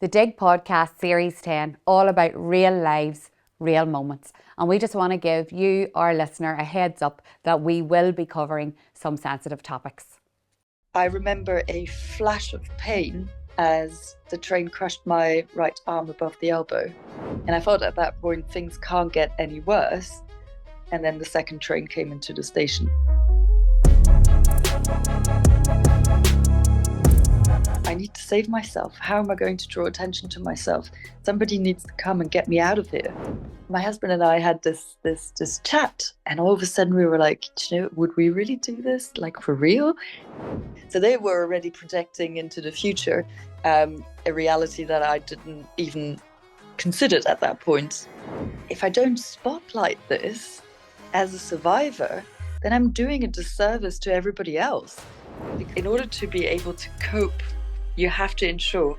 The Dig Podcast Series 10, all about real lives, real moments. And we just want to give you, our listener, a heads up that we will be covering some sensitive topics. I remember a flash of pain as the train crushed my right arm above the elbow. And I thought at that point things can't get any worse. And then the second train came into the station. I need to save myself. How am I going to draw attention to myself? Somebody needs to come and get me out of here. My husband and I had this chat, and all of a sudden we were like, would we really do this? Like, for real? So they were already projecting into the future, a reality that I didn't even consider at that point. If I don't spotlight this as a survivor, then I'm doing a disservice to everybody else. In order to be able to cope, you have to ensure.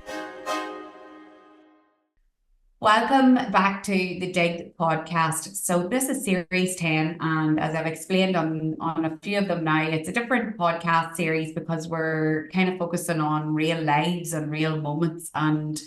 Welcome back to the Dig Podcast. So this is Series 10, and as I've explained on a few of them now, it's a different podcast series because we're kind of focusing on real lives and real moments. And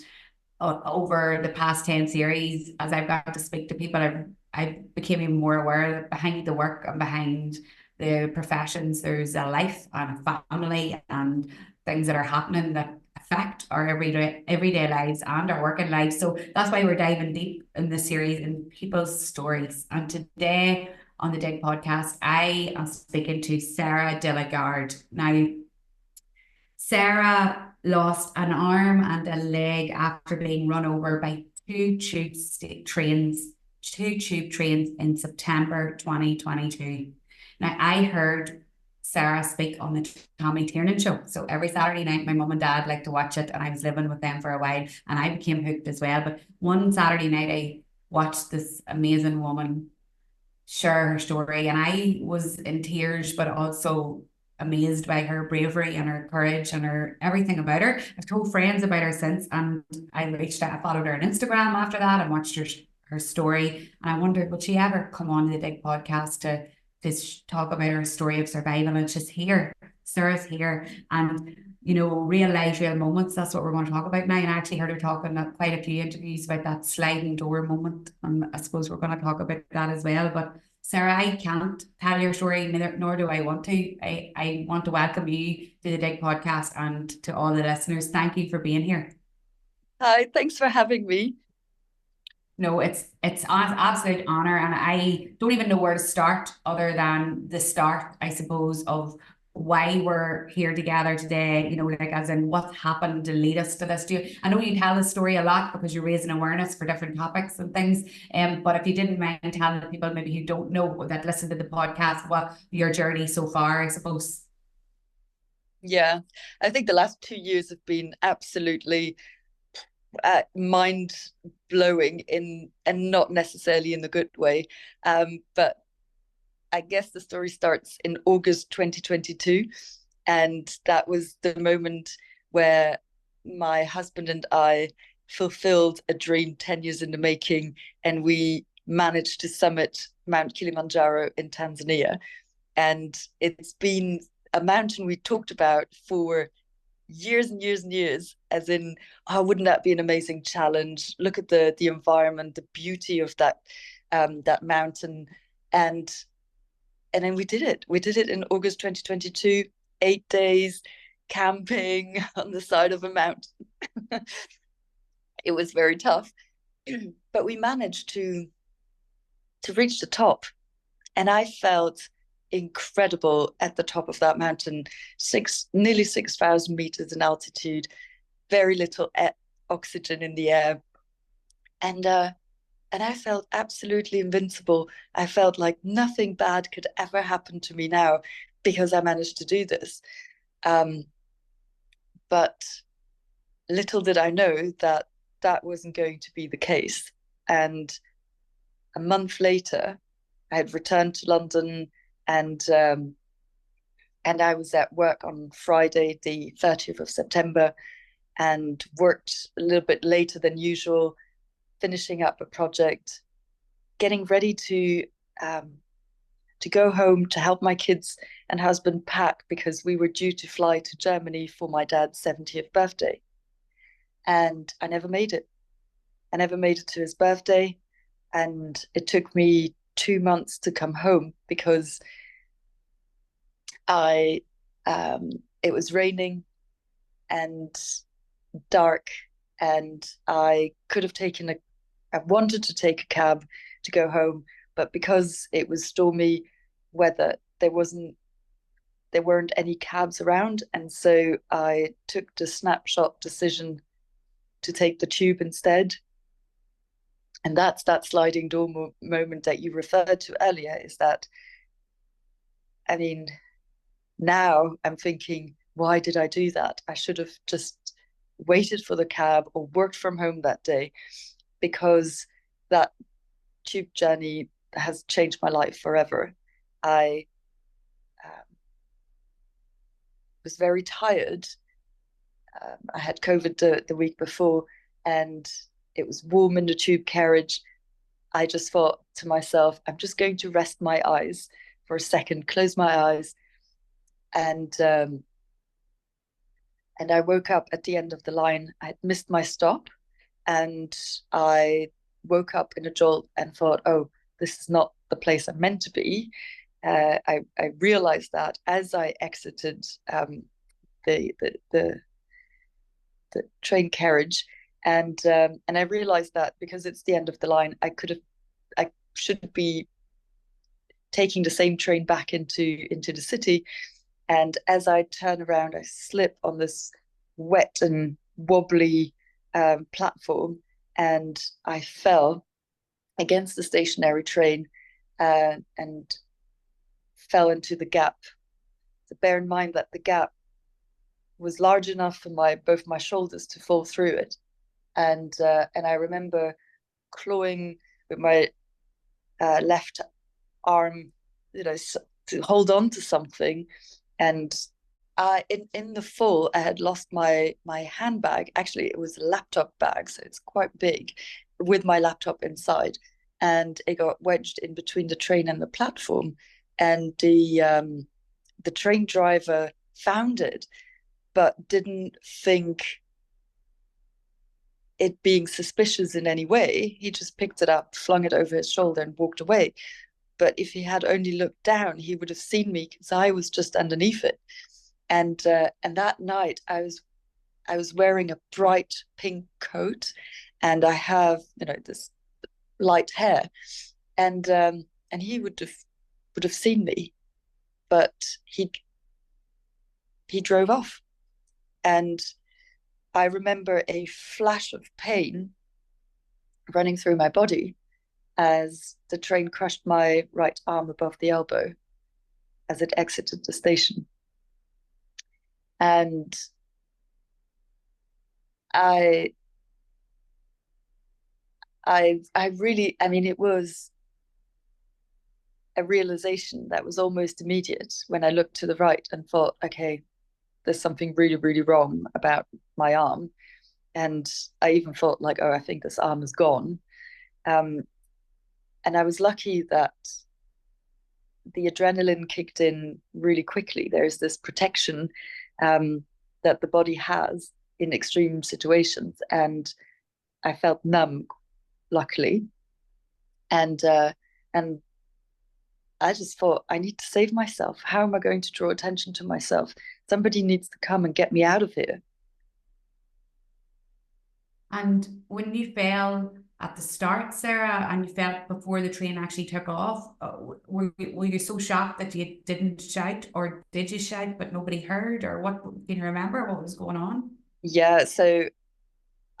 over the past 10 series, as I've got to speak to people, I became even more aware that behind the work and behind the professions, there's a life and a family and things that are happening that affect our everyday lives and our working lives. So that's why we're diving deep in this series in people's stories. And today on the Dig Podcast, I am speaking to Sarah de Lagarde. Now, Sarah lost an arm and a leg after being run over by two tube trains in September 2022. Now, I heard Sarah speak on the Tommy Tiernan show. So every Saturday night, my mum and dad liked to watch it, and I was living with them for a while, and I became hooked as well. But one Saturday night, I watched this amazing woman share her story, and I was in tears, but also amazed by her bravery and her courage and her everything about her. I've told friends about her since, and I reached out, I followed her on Instagram after that and watched her story. And I wondered, would she ever come on the Dig Podcast to talk about her story of survival? And she's here. Sarah's here. And, real life, real moments, that's what we're going to talk about now. And I actually heard her talking at quite a few interviews about that sliding door moment. And I suppose we're going to talk about that as well. But Sarah, I can't tell your story, nor do I want to. I want to welcome you to the Dig Podcast and to all the listeners. Thank you for being here. Hi, thanks for having me. No, it's an absolute honor, and I don't even know where to start other than the start, I suppose, of why we're here together today. Like as in what happened to lead us to this. I know you tell the story a lot because you're raising awareness for different topics and things. But if you didn't mind telling people maybe who don't know that listen to the podcast, what your journey so far, I suppose. Yeah, I think the last 2 years have been absolutely mind blowing and not necessarily in the good way, but I guess the story starts in August 2022, and that was the moment where my husband and I fulfilled a dream 10 years in the making, and we managed to summit Mount Kilimanjaro in Tanzania. And it's been a mountain we talked about for years and years and years, as in, oh, wouldn't that be an amazing challenge? Look at the environment, the beauty of that mountain. And then we did it. We did it in August 2022, 8 days camping on the side of a mountain. It was very tough, but we managed to reach the top. And I felt incredible at the top of that mountain, nearly 6,000 meters in altitude, very little oxygen in the air. And I felt absolutely invincible. I felt like nothing bad could ever happen to me now because I managed to do this. But little did I know that that wasn't going to be the case. And a month later, I had returned to London, and I was at work on Friday, the 30th of September, and worked a little bit later than usual, finishing up a project, getting ready to go home to help my kids and husband pack because we were due to fly to Germany for my dad's 70th birthday. and I never made it. I never made it to his birthday, and it took me 2 months to come home because I it was raining and dark, and I wanted to take a cab to go home, but because it was stormy weather, there weren't any cabs around, and so I took the snapshot decision to take the tube instead. And that's that sliding door moment that you referred to earlier. Is that, I mean, now I'm thinking, why did I do that? I should have just waited for the cab or worked from home that day, because that tube journey has changed my life forever. I was very tired. I had COVID the week before, and it was warm in the tube carriage. I just thought to myself, I'm just going to rest my eyes for a second, close my eyes, and I woke up at the end of the line. I had missed my stop, and I woke up in a jolt and thought, "Oh, this is not the place I'm meant to be." I realized that as I exited the, the the the train carriage, and I realized that because it's the end of the line, I should be taking the same train back into the city. And as I turn around, I slip on this wet and wobbly platform, and I fell against the stationary train and fell into the gap. So bear in mind that the gap was large enough for both my shoulders to fall through it, and I remember clawing with my left arm, to hold on to something. And in the fall, I had lost my handbag. Actually, it was a laptop bag, so it's quite big, with my laptop inside, and it got wedged in between the train and the platform. And the train driver found it, but didn't think it being suspicious in any way. He just picked it up, flung it over his shoulder, and walked away. But if he had only looked down, he would have seen me because I was just underneath it. And that night, I was wearing a bright pink coat, and I have this light hair, and he would have seen me, but he drove off. And I remember a flash of pain running through my body as the train crushed my right arm above the elbow as it exited the station. And I I really, I mean, it was a realization that was almost immediate when I looked to the right and thought, okay, there's something really, really wrong about my arm. And I even thought like, oh, I think this arm is gone. Um, and I was lucky that the adrenaline kicked in really quickly. There's this protection that the body has in extreme situations, and I felt numb, luckily, and I just thought, I need to save myself. How am I going to draw attention to myself? Somebody needs to come and get me out of here. And when you fell at the start, Sarah, and you felt before the train actually took off, were you so shocked that you didn't shout, or did you shout but nobody heard, or what? Can you remember what was going on? Yeah, so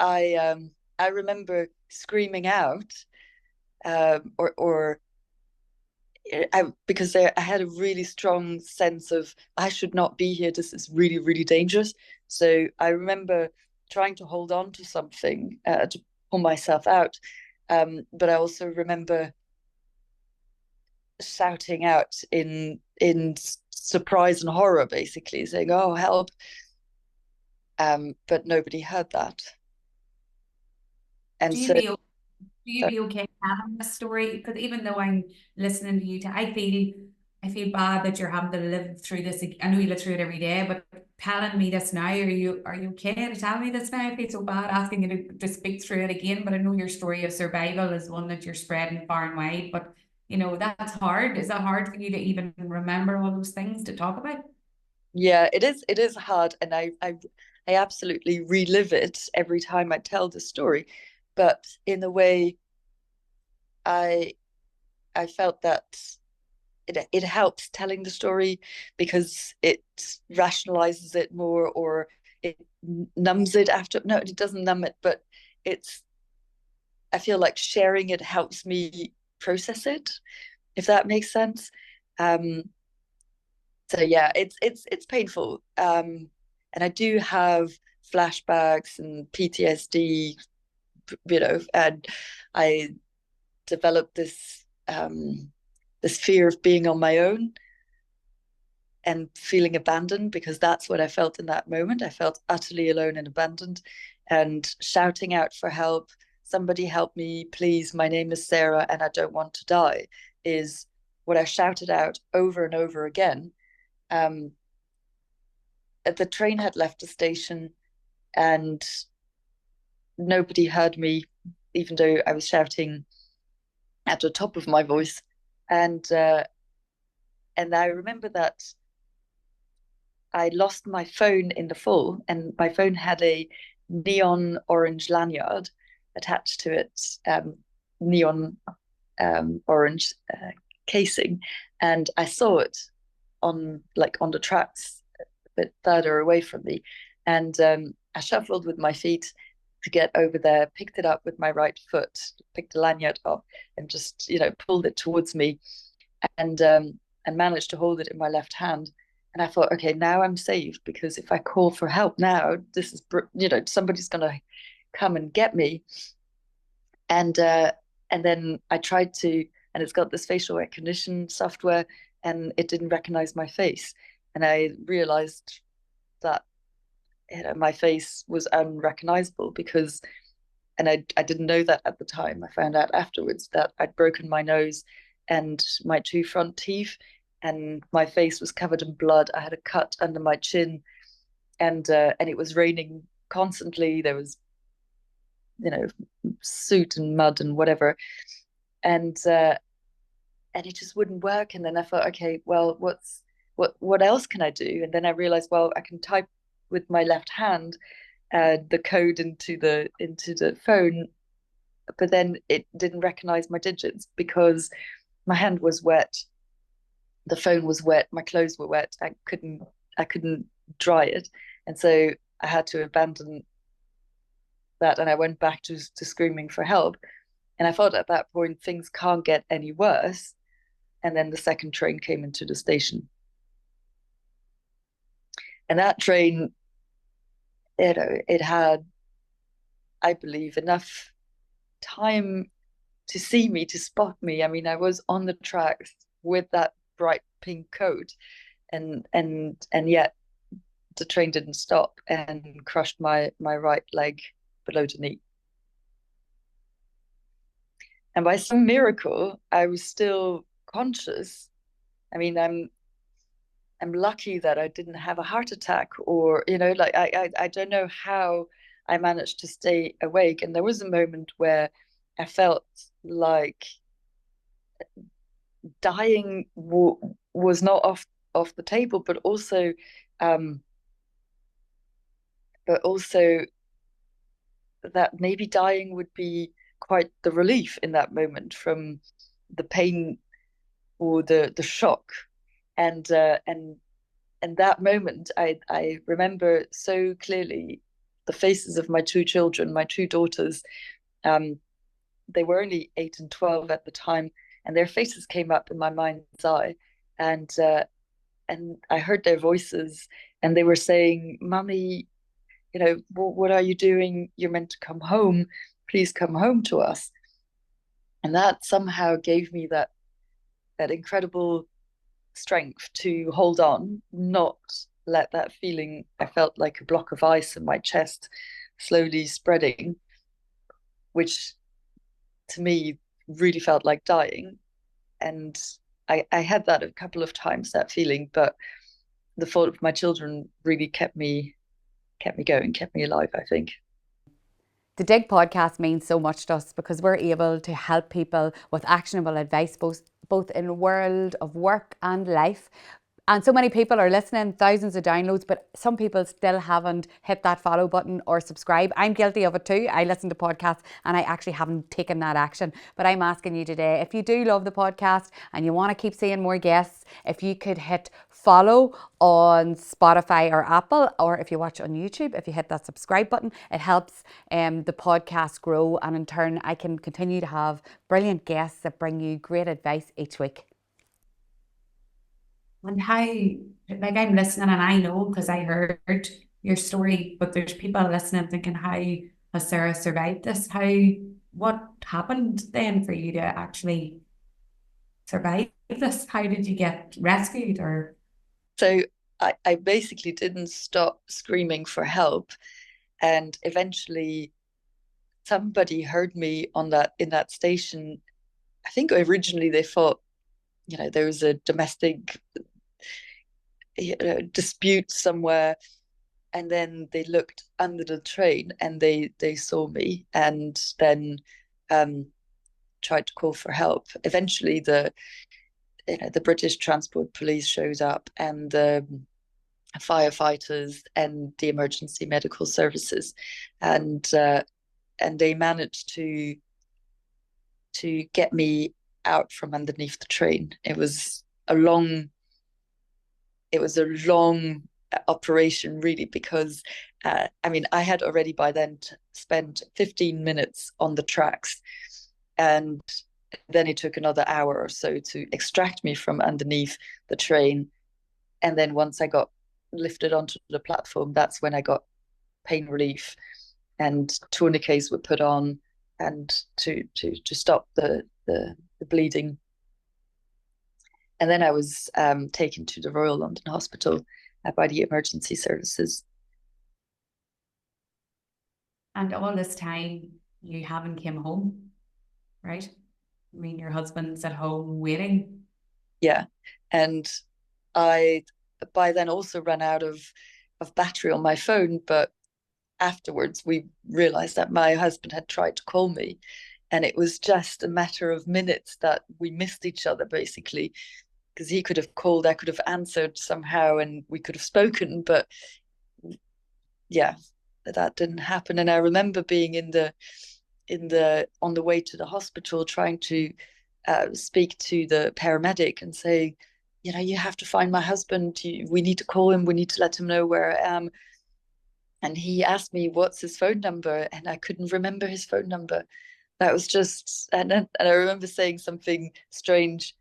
I remember screaming out, or because I had a really strong sense of I should not be here. This is really, really dangerous. So I remember trying to hold on to something to pull myself out. But I also remember shouting out in surprise and horror, basically saying, "Oh, help!" But nobody heard that. And Do you so, be Do you so be okay having this story? Because even though I'm listening to you, I feel I feel bad that you're having to live through this. I know you live through it every day, but telling me this now, are you okay to tell me this now? I feel so bad asking you to speak through it again, but I know your story of survival is one that you're spreading far and wide. But that's hard. Is that hard for you to even remember all those things to talk about? Yeah, it is hard, and I absolutely relive it every time I tell the story. But in a way, I I felt that it helps telling the story because it rationalizes it more, or it numbs it after. No, it doesn't numb it, but it's I feel like sharing it helps me process it, if that makes sense. Um, so yeah, it's painful. And I do have flashbacks and PTSD, and I developed this fear of being on my own and feeling abandoned, because that's what I felt in that moment. I felt utterly alone and abandoned, and shouting out for help. Somebody help me, please. My name is Sarah and I don't want to die, is what I shouted out over and over again. Um, the train had left the station and nobody heard me, even though I was shouting at the top of my voice. And I remember that I lost my phone in the fall, and my phone had a neon orange lanyard attached to it, neon orange casing, and I saw it on the tracks a bit further away from me, and I shuffled with my feet to get over there, picked it up with my right foot, picked the lanyard up, and just pulled it towards me, and managed to hold it in my left hand. And I thought, okay, now I'm safe, because if I call for help now, this is somebody's gonna come and get me. And then I tried to, and it's got this facial recognition software, and it didn't recognize my face, and I realized that my face was unrecognizable, because and I didn't know that at the time. I found out afterwards that I'd broken my nose and my two front teeth, and my face was covered in blood. I had a cut under my chin, and it was raining constantly. There was, soot and mud and whatever, and it just wouldn't work. And then I thought, okay, well, what else can I do? And then I realized, well, I can type with my left hand the code into the phone, but then it didn't recognize my digits because my hand was wet, the phone was wet, my clothes were wet. I couldn't dry it, and so I had to abandon that, and I went back to screaming for help. And I thought at that point things can't get any worse. And then the second train came into the station, and that train, it had, I believe, enough time to see me, to spot me. I mean, I was on the tracks with that bright pink coat, and yet the train didn't stop and crushed my right leg below the knee. And by some miracle, I was still conscious. I mean, I'm lucky that I didn't have a heart attack, or like I don't know how I managed to stay awake. And there was a moment where I felt like dying was not off the table, um, but also that maybe dying would be quite the relief in that moment from the pain or the shock. And that moment, I remember so clearly the faces of my two children, my two daughters. Um, they were only 8 and 12 at the time, and their faces came up in my mind's eye, and I heard their voices, and they were saying, "Mummy, what are you doing? You're meant to come home. Please come home to us." And that somehow gave me that incredible strength to hold on, not let that feeling. I felt like a block of ice in my chest slowly spreading, which to me really felt like dying. And I had that a couple of times, that feeling, but the thought of my children really kept me going, kept me alive, I think. The Dig podcast means so much to us because we're able to help people with actionable advice, both in the world of work and life. And so many people are listening, thousands of downloads, but some people still haven't hit that follow button or subscribe. I'm guilty of it too. I listen to podcasts and I actually haven't taken that action. But I'm asking you today, if you do love the podcast and you want to keep seeing more guests, if you could hit follow on Spotify or Apple, or if you watch on YouTube, if you hit that subscribe button, it helps the podcast grow. And in turn, I can continue to have brilliant guests that bring you great advice each week. And how, like I'm listening and I know because I heard your story, but there's people listening thinking, how has Sarah survived this? What happened then for you to actually survive this? How did you get rescued or? So I basically didn't stop screaming for help. And eventually somebody heard me on that in that station. I think originally they thought, there was a domestic dispute somewhere, and then they looked under the train and they saw me, and then tried to call for help. Eventually the British Transport Police showed up, and the firefighters and the emergency medical services, and they managed to get me out from underneath the train. It was a long operation, really, because I had already by then spent 15 minutes on the tracks, and then it took another hour or so to extract me from underneath the train. And then once I got lifted onto the platform, that's when I got pain relief, and tourniquets were put on, and to stop the bleeding. And then I was taken to the Royal London Hospital by the emergency services. And all this time you haven't came home, right? I mean, your husband's at home waiting. Yeah. And I by then also ran out of battery on my phone, but afterwards we realized that my husband had tried to call me, and it was just a matter of minutes that we missed each other, basically, because he could have called, I could have answered somehow, and we could have spoken, but yeah, that didn't happen. And I remember being on the way to the hospital, trying to speak to the paramedic and say, you have to find my husband. We need to call him. We need to let him know where I am. And he asked me what's his phone number, and I couldn't remember his phone number. That was just, and I remember saying something strange.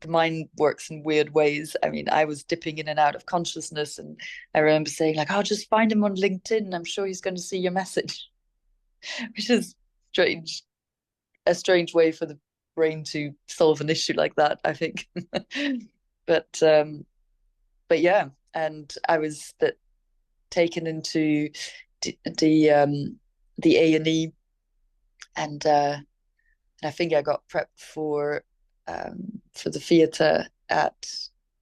The mind works in weird ways. I mean, I was dipping in and out of consciousness, and I remember saying, like, I'll just find him on LinkedIn. I'm sure he's going to see your message, which is strange, a strange way for the brain to solve an issue like that, I think. but yeah, and I was taken into the A&E, and I think I got prepped for the theatre at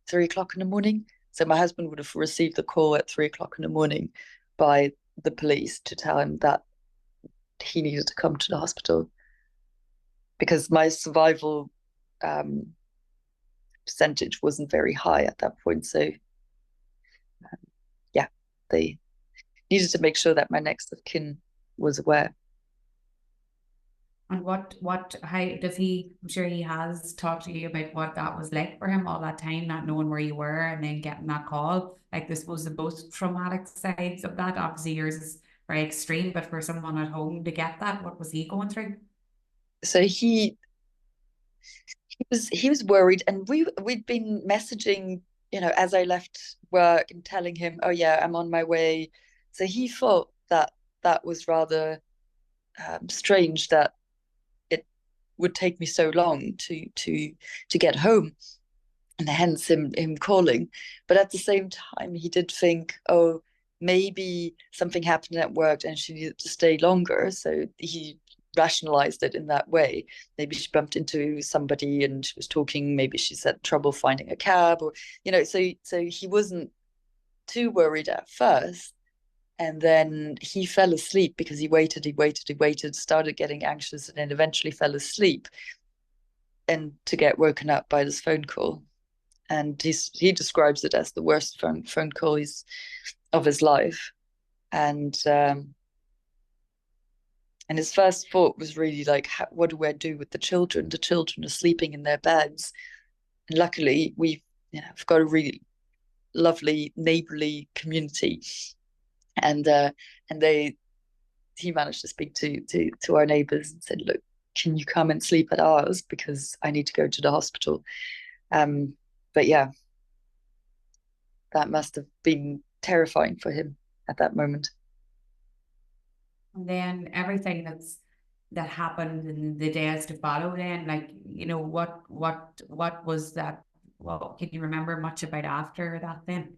3 o'clock in the morning. So my husband would have received the call at 3 o'clock in the morning by the police to tell him that he needed to come to the hospital, because my survival percentage wasn't very high at that point. So yeah, they needed to make sure that my next of kin was aware. And how does he, I'm sure he has talked to you about what that was like for him all that time, not knowing where you were and then getting that call. Like, this was the both traumatic sides of that. Obviously yours is very extreme, but for someone at home to get that, what was he going through? So he was worried, and we'd been messaging, as I left work and telling him, oh yeah, I'm on my way. So he thought that was rather strange that it would take me so long to get home, and hence him calling. But at the same time, he did think, oh, maybe something happened at work and she needed to stay longer. So he rationalized it in that way. Maybe she bumped into somebody and she was talking, maybe she's had trouble finding a cab, or so he wasn't too worried at first. And then he fell asleep because he waited, started getting anxious, and then eventually fell asleep, and to get woken up by this phone call. And he describes it as the worst phone call of his life. And his first thought was really like, what do I do with the children? The children are sleeping in their beds. And luckily, we've got a really lovely neighborly community. And he managed to speak to our neighbors and said, look, can you come and sleep at ours? Because I need to go to the hospital. But yeah, that must have been terrifying for him at that moment. And then everything that happened in the days to follow, then, like, what was that? Well, can you remember much about after that then?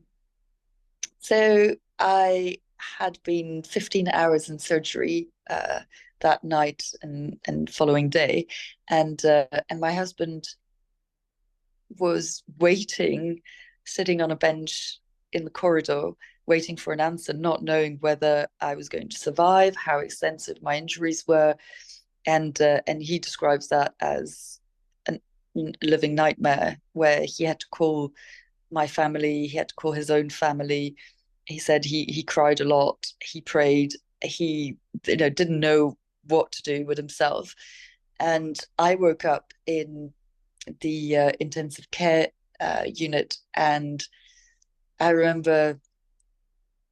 So I had been 15 hours in surgery that night and following day, and my husband was waiting, sitting on a bench in the corridor, waiting for an answer, not knowing whether I was going to survive, how extensive my injuries were, and he describes that as a living nightmare, where he had to call my family, he had to call his own family. He said he cried a lot, he prayed, he didn't know what to do with himself. And I woke up in the intensive care unit, and I remember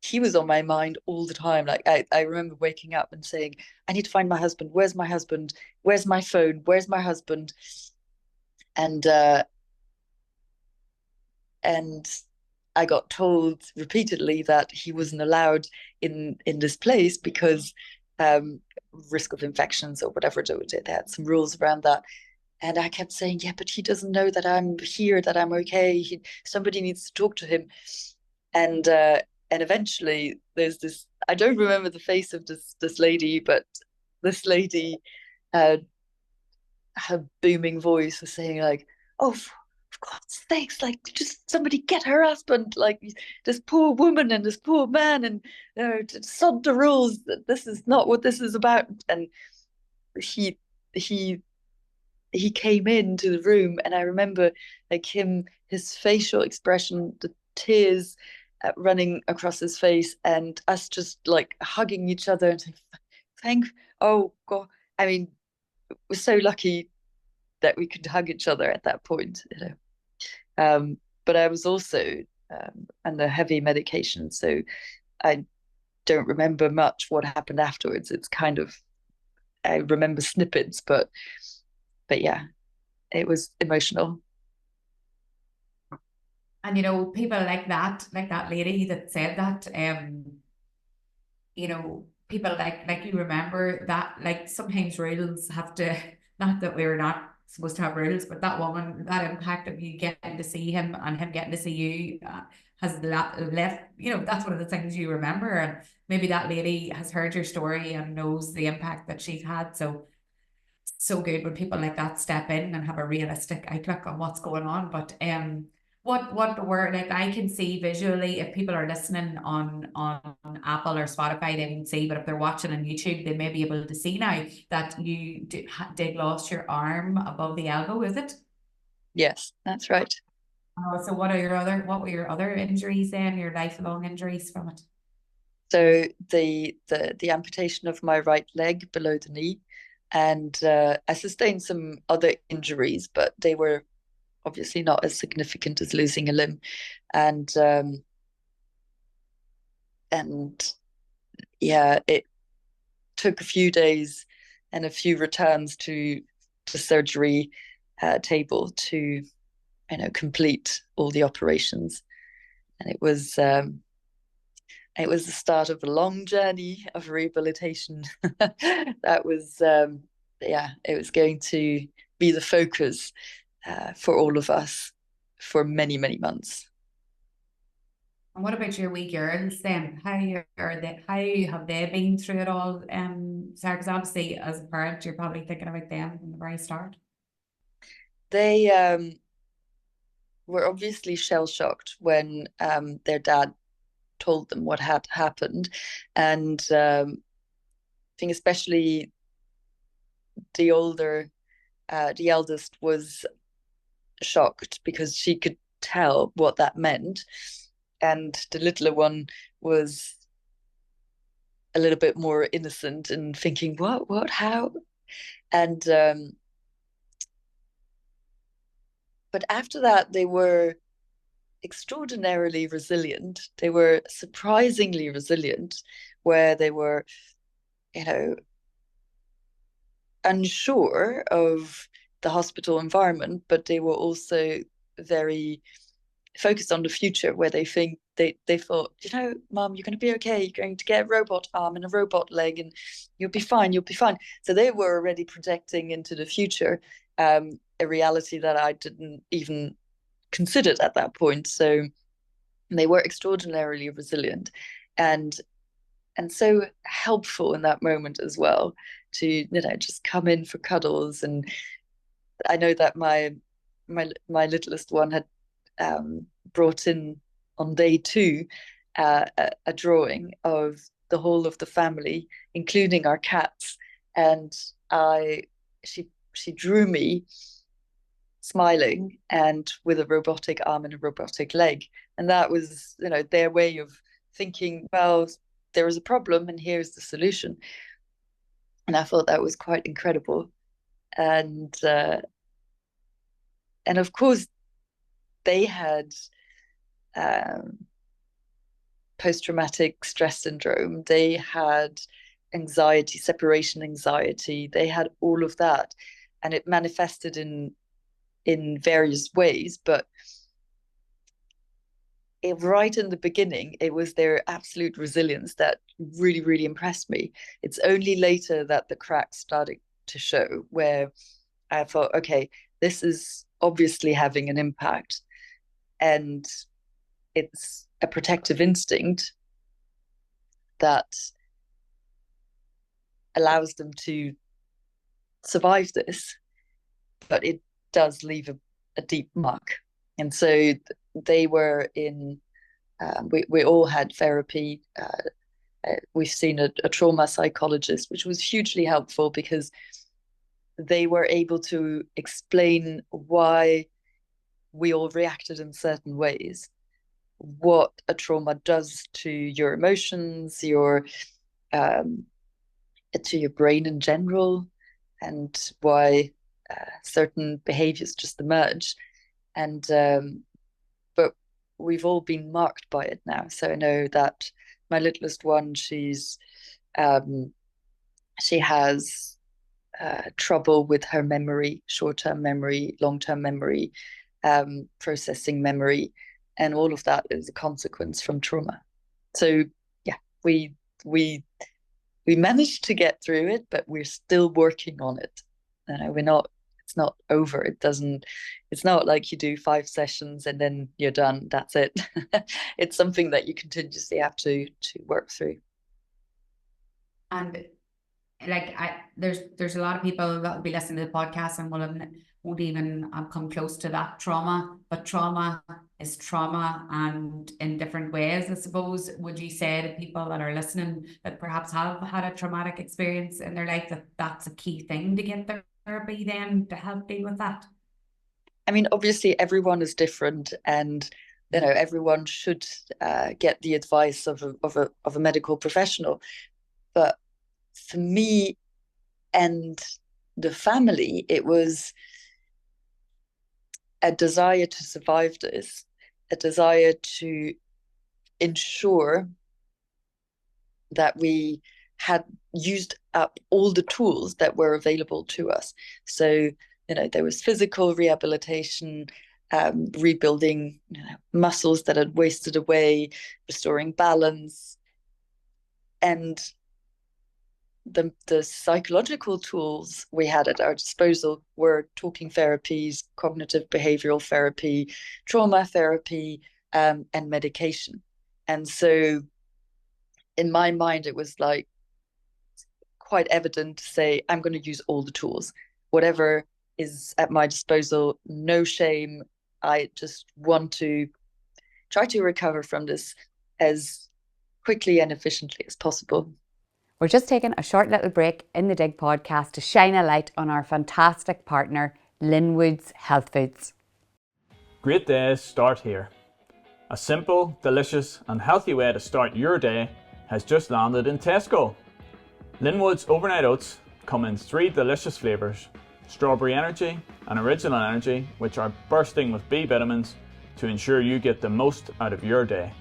he was on my mind all the time. Like I remember waking up and saying, I need to find my husband. Where's my husband? Where's my phone? Where's my husband? And I got told repeatedly that he wasn't allowed in this place because risk of infections or whatever. They had some rules around that. And I kept saying, yeah, but he doesn't know that I'm here, that I'm okay. Somebody needs to talk to him. And eventually there's this, I don't remember the face of this lady, but this lady, her booming voice was saying like, oh, for God's sakes, like, just somebody get her husband, like, this poor woman and this poor man, and sod the rules, this is not what this is about. And he came into the room, and I remember like his facial expression, the tears running across his face, and us just like hugging each other and saying, oh God. I mean, we're so lucky that we could hug each other at that point, but I was also under heavy medication, so I don't remember much what happened afterwards. It's kind of, I remember snippets, but yeah, it was emotional. And people like that lady that said that, people like you remember that, like, sometimes rules have to, not that we're not supposed to have rules, but that woman, that impact of you getting to see him and him getting to see you has left, that's one of the things you remember. And maybe that lady has heard your story and knows the impact that she's had. So good when people like that step in and have a realistic outlook on what's going on. But what were, like, I can see visually, if people are listening on Apple or Spotify, they won't see, but if they're watching on YouTube, they may be able to see now that you did lost your arm above the elbow, is it? Yes, that's right. So what were your other injuries then, your lifelong injuries from it? So the amputation of my right leg below the knee, and I sustained some other injuries, but they were obviously not as significant as losing a limb. And yeah, it took a few days and a few returns to the surgery table to complete all the operations. And it was the start of a long journey of rehabilitation. That was it was going to be the focus for all of us for many, many months. And what about your wee girls then? How have they been through it all? Sarah, because obviously as a parent, you're probably thinking about them from the very start. They were obviously shell shocked when their dad told them what had happened, and I think especially the eldest was shocked because she could tell what that meant, and the littler one was a little bit more innocent and thinking, what, how? And but after that, they were extraordinarily resilient. They were surprisingly resilient, where they were, you know, unsure of the hospital environment, but they were also very focused on the future, where they thought, Mom, you're going to be okay. You're going to get a robot arm and a robot leg, and you'll be fine. You'll be fine. So they were already projecting into the future, a reality that I didn't even consider at that point. So they were extraordinarily resilient, and so helpful in that moment as well, to just come in for cuddles. And I know that my littlest one had brought in on day 2 a drawing of the whole of the family, including our cats, and she drew me smiling and with a robotic arm and a robotic leg, and that was their way of thinking, well, there is a problem and here's the solution. And I thought that was quite incredible. And of course they had post-traumatic stress syndrome, they had anxiety, separation anxiety, they had all of that, and it manifested in various ways. But right in the beginning, it was their absolute resilience that really, really impressed me. It's only later that the cracks started to show, where I thought, okay, this is obviously having an impact, and it's a protective instinct that allows them to survive this, but it does leave a deep mark. And so they were in, we all had therapy. We've seen a trauma psychologist, which was hugely helpful because they were able to explain why we all reacted in certain ways, what a trauma does to your emotions, to your brain in general, and why certain behaviors just emerge. And but we've all been marked by it now. So I know that my littlest one, she has trouble with her memory, short-term memory, long-term memory, processing memory, and all of that is a consequence from trauma. So yeah, we managed to get through it, but we're still working on it. It's not over. It's not like you do 5 sessions and then you're done. That's it. It's something that you continuously have to work through. And there's a lot of people that will be listening to the podcast and won't even come close to that trauma, but trauma is trauma, and in different ways, I suppose. Would you say to people that are listening that perhaps have had a traumatic experience in their life that that's a key thing to get therapy then to help deal with that? I mean, obviously everyone is different, and everyone should get the advice of a medical professional. But for me and the family, it was a desire to survive this, a desire to ensure that we had used up all the tools that were available to us. So, there was physical rehabilitation, rebuilding muscles that had wasted away, restoring balance, and the psychological tools we had at our disposal were talking therapies, cognitive behavioral therapy, trauma therapy, and medication. And so in my mind, it was like quite evident to say, I'm going to use all the tools, whatever is at my disposal, no shame. I just want to try to recover from this as quickly and efficiently as possible. We're just taking a short little break in the Dig podcast to shine a light on our fantastic partner, Linwood's Health Foods. Great days start here. A simple, delicious and healthy way to start your day has just landed in Tesco. Linwood's overnight oats come in 3 delicious flavours: strawberry energy and original energy, which are bursting with B vitamins to ensure you get the most out of your day.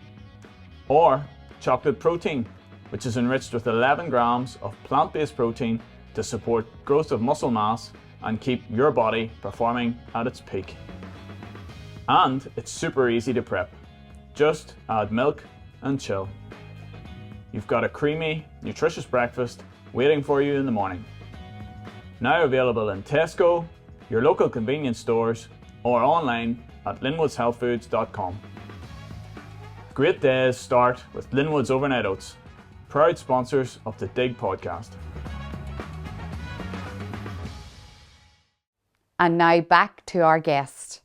Or chocolate protein, which is enriched with 11 grams of plant-based protein to support growth of muscle mass and keep your body performing at its peak. And it's super easy to prep. Just add milk and chill. You've got a creamy, nutritious breakfast waiting for you in the morning. Now available in Tesco, your local convenience stores, or online at linwoodshealthfoods.com. Great days start with Linwood's Overnight Oats, proud sponsors of the Dig podcast. And now back to our guest.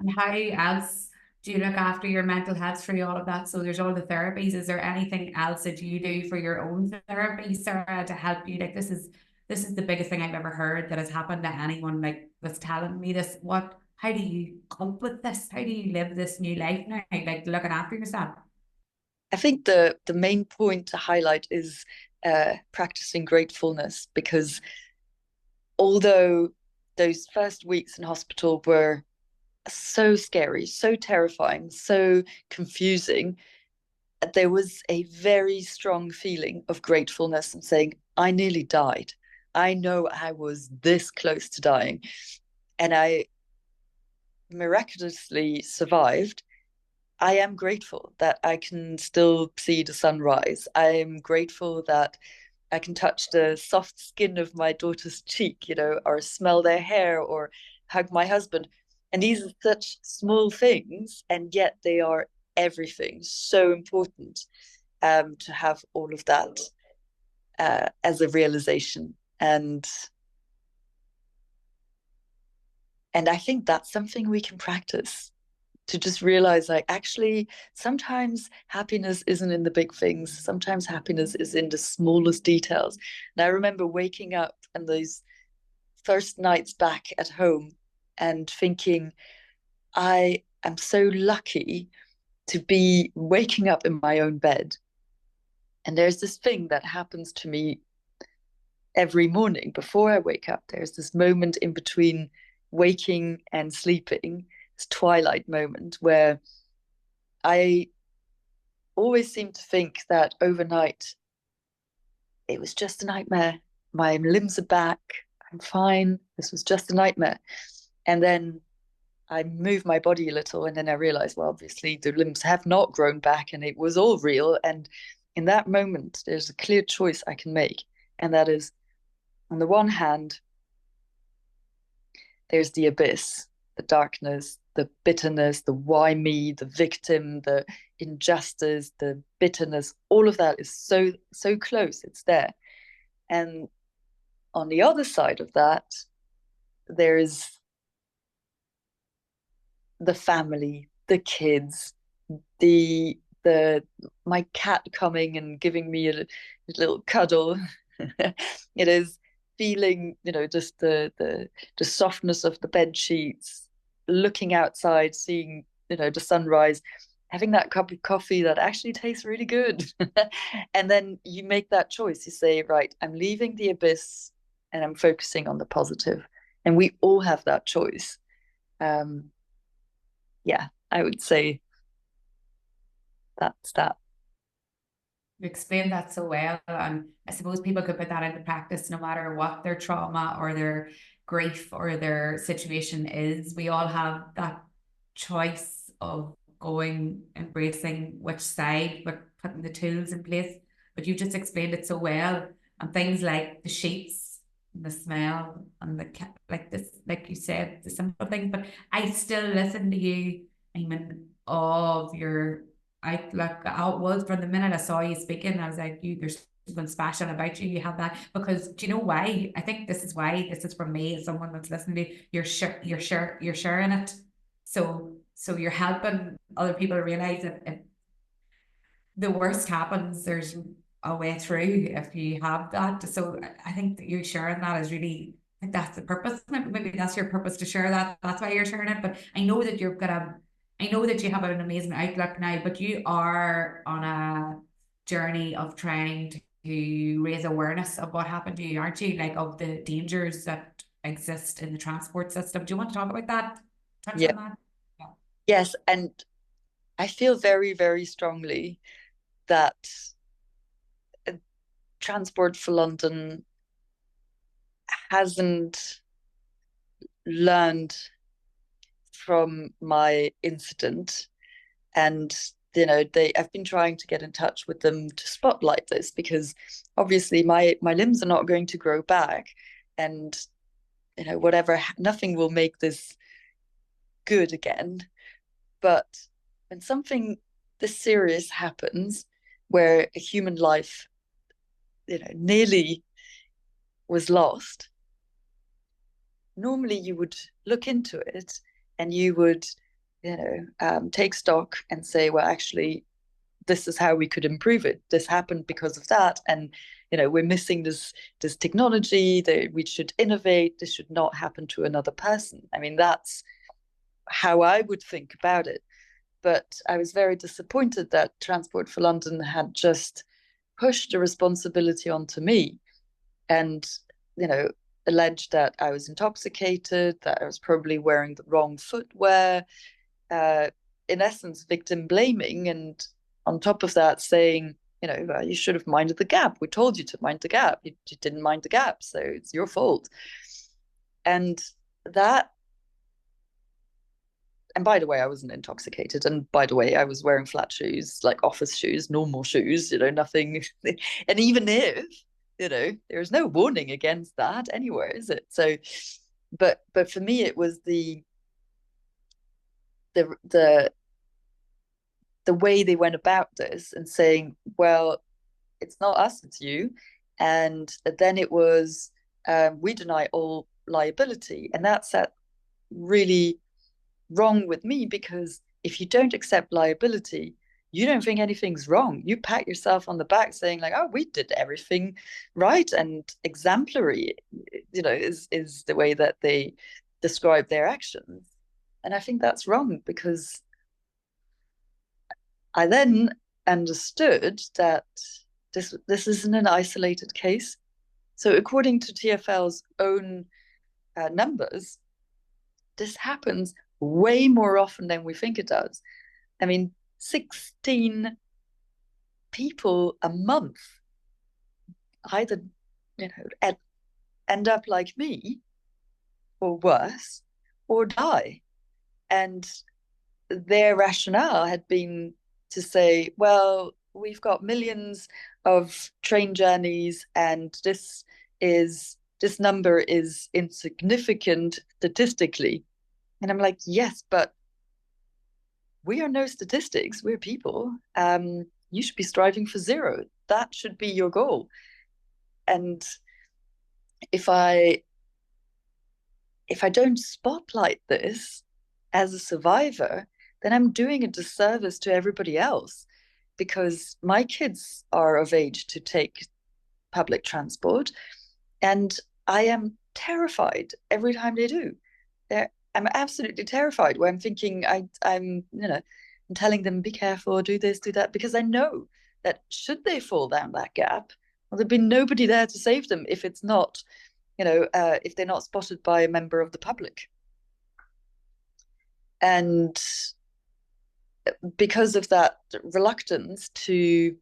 And how else do you look after your mental health through all of that? So there's all the therapies. Is there anything else that you do for your own therapy, Sarah, to help you? Like this is the biggest thing I've ever heard that has happened to anyone like was telling me this. How do you cope with this? How do you live this new life now? Like looking after yourself? I think the main point to highlight is practicing gratefulness, because although those first weeks in hospital were so scary, so terrifying, so confusing, there was a very strong feeling of gratefulness and saying, I nearly died. I know I was this close to dying, and I miraculously survived. I am grateful that I can still see the sunrise. I am grateful that I can touch the soft skin of my daughter's cheek, or smell their hair or hug my husband. And these are such small things, and yet they are everything. So important to have all of that as a realization. And I think that's something we can practice, to just realize, like, actually, sometimes happiness isn't in the big things. Sometimes happiness is in the smallest details. And I remember waking up and those first nights back at home and thinking, I am so lucky to be waking up in my own bed. And there's this thing that happens to me every morning before I wake up. There's this moment in between waking and sleeping, this twilight moment, where I always seem to think that overnight it was just a nightmare. My limbs are back. I'm fine. This was just a nightmare. And then I move my body a little, and then I realize, well, obviously the limbs have not grown back and it was all real. And in that moment, there's a clear choice I can make. And that is, on the one hand, there's the abyss, the darkness, the bitterness, the why me, the victim, the injustice, the bitterness. All of that is so close. It's there. And on the other side of that, there's the family, the kids, my cat coming and giving me a little cuddle. It is feeling, just the softness of the bed sheets, looking outside, seeing, the sunrise, having that cup of coffee that actually tastes really good. And then you make that choice. You say, right, I'm leaving the abyss and I'm focusing on the positive. And we all have that choice. Yeah, I would say that's that. You explained that so well, and I suppose people could put that into practice no matter what their trauma or their grief or their situation is. We all have that choice of embracing which side, but putting the tools in place. But you just explained it so well, and things like the sheets, and the smell, and like you said, the simple things. But I still listen to you. I'm in awe of your I was from the minute I saw you speaking, I was like, there's something special about you. You have that because do you know why? I think this is why. This is from me as someone that's listening to you. You're sharing it. So you're helping other people realize that if the worst happens, there's a way through if you have that. So I think that you sharing that is really, I think that's the purpose. Maybe that's your purpose to share that. That's why you're sharing it. But I know that I know that you have an amazing outlook now, but you are on a journey of trying to raise awareness of what happened to you, aren't you? Like of the dangers that exist in the transport system. Do you want to talk about that? Touch Yeah. on that? Yeah. Yes, and I feel very, very strongly that Transport for London hasn't learned from my incident, and I've been trying to get in touch with them to spotlight this, because obviously my limbs are not going to grow back, and whatever, nothing will make this good again. But when something this serious happens, where a human life nearly was lost, normally you would look into it and you would take stock and say, well, actually, this is how we could improve it. This happened because of that, and we're missing this technology, that we should innovate. This should not happen to another person. I mean, that's how I would think about it. But I was very disappointed that Transport for London had just pushed the responsibility onto me, and alleged that I was intoxicated, that I was probably wearing the wrong footwear, in essence, victim blaming, and on top of that, saying, you should have minded the gap. We told you to mind the gap. You didn't mind the gap, so it's your fault. And by the way, I wasn't intoxicated. And by the way, I was wearing flat shoes, like office shoes, normal shoes, nothing. And even if, there's no warning against that anywhere, is it? So, but for me, it was the way they went about this, and saying, well, it's not us, it's you. And then it was, we deny all liability. And that's really wrong with me, because if you don't accept liability, you don't think anything's wrong. You pat yourself on the back saying, like, oh, we did everything right and exemplary, is the way that they describe their actions. And I think that's wrong, because I then understood that this isn't an isolated case. So according to TfL's own numbers, this happens way more often than we think it does. I mean, 16 people a month either end up like me, or worse, or die. And their rationale had been to say, well, we've got millions of train journeys, and this number is insignificant statistically. And I'm like, yes, but we are no statistics. We're people. You should be striving for zero. That should be your goal. And if I don't spotlight this as a survivor, then I'm doing a disservice to everybody else, because my kids are of age to take public transport, and I am terrified every time they do. I'm absolutely terrified, where I'm thinking, I'm telling them, be careful, do this, do that, because I know that should they fall down that gap, well, there'd be nobody there to save them if it's not, if they're not spotted by a member of the public. And because of that reluctance to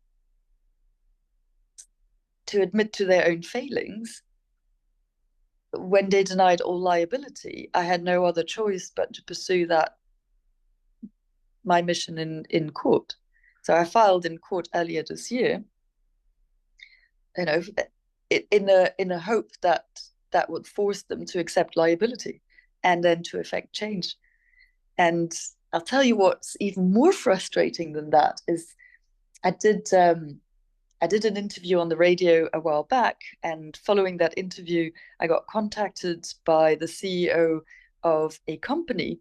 admit to their own failings, when they denied all liability, I had no other choice but to pursue my mission in court. So I filed in court earlier this year, in a hope that would force them to accept liability and then to effect change. And I'll tell you what's even more frustrating than that is I did an interview on the radio a while back, and following that interview, I got contacted by the CEO of a company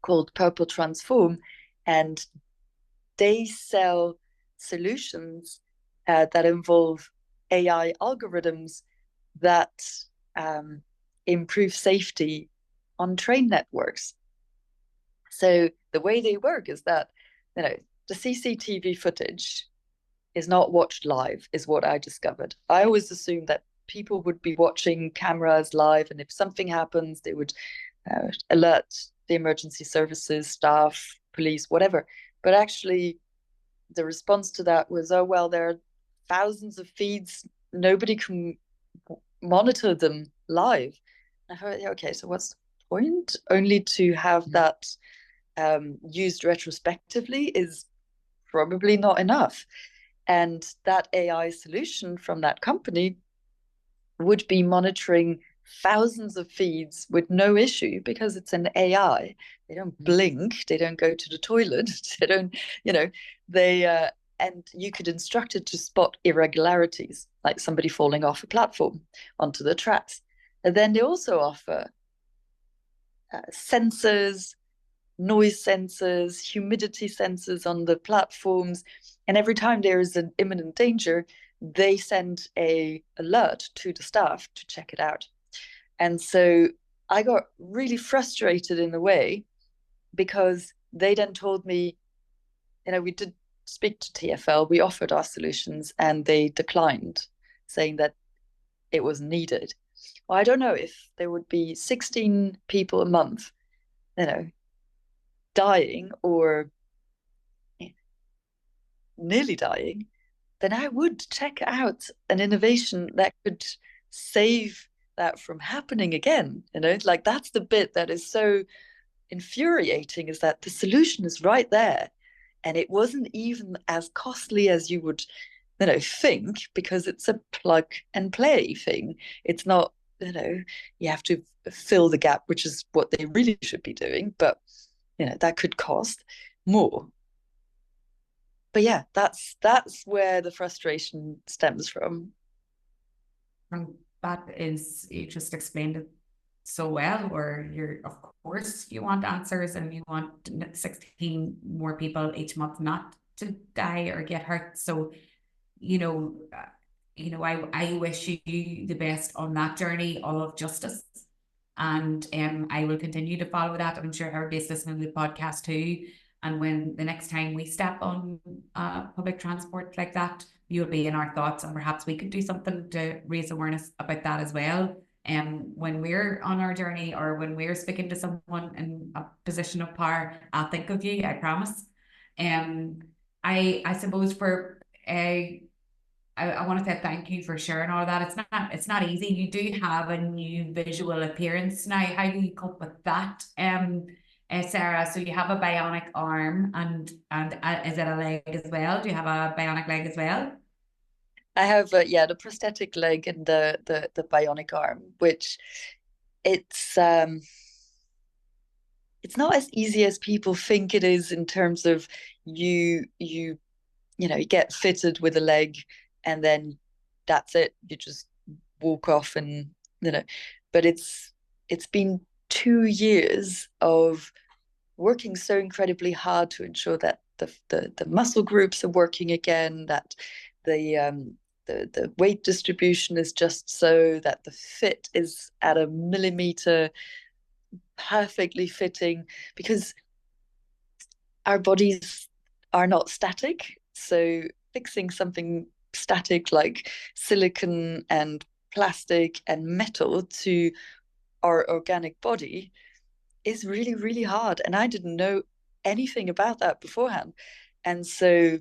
called Purple Transform, and they sell solutions that involve AI algorithms that improve safety on train networks. So the way they work is that, the CCTV footage is not watched live, is what I discovered. I always assumed that people would be watching cameras live, and if something happens, they would alert the emergency services, staff, police, whatever. But actually, the response to that was, oh, well, there are thousands of feeds. Nobody can monitor them live. I thought, okay, so what's the point? Only to have that used retrospectively is probably not enough. And that AI solution from that company would be monitoring thousands of feeds with no issue, because it's an AI. They don't blink, they don't go to the toilet, they don't, and you could instruct it to spot irregularities, like somebody falling off a platform onto the tracks. And then they also offer sensors, noise sensors, humidity sensors on the platforms. And every time there is an imminent danger, they send an alert to the staff to check it out. And so I got really frustrated in a way, because they then told me, we did speak to TfL, we offered our solutions, and they declined, saying that it was needed. Well, I don't know, if there would be 16 people a month, dying or nearly dying, then I would check out an innovation that could save that from happening again. Like, that's the bit that is so infuriating, is that the solution is right there, and it wasn't even as costly as you would think, because it's a plug and play thing. It's not, you have to fill the gap, which is what they really should be doing, but that could cost more. But yeah, that's where the frustration stems from. That is, you just explained it so well, or of course you want answers, and you want 16 more people each month not to die or get hurt. So I wish you the best on that journey of justice, and I will continue to follow that. I'm sure everybody's listening to the podcast too, and when the next time we step on public transport like that, you'll be in our thoughts, and perhaps we could do something to raise awareness about that as well. When we're on our journey, or when we're speaking to someone in a position of power, I'll think of you, I promise. I suppose I want to say thank you for sharing all of that. It's not easy. You do have a new visual appearance now. How do you cope with that, Sarah? So you have a bionic arm, and is it a leg as well? Do you have a bionic leg as well? I have the prosthetic leg and the bionic arm, which it's not as easy as people think it is, in terms of you get fitted with a leg, and then that's it. You just walk off, and but it's been 2 years of working so incredibly hard to ensure that the muscle groups are working again, that the weight distribution is just so that the fit is at a millimeter perfectly fitting, because our bodies are not static. So fixing something static like silicon and plastic and metal to our organic body is really, really hard. And I didn't know anything about that beforehand. And so,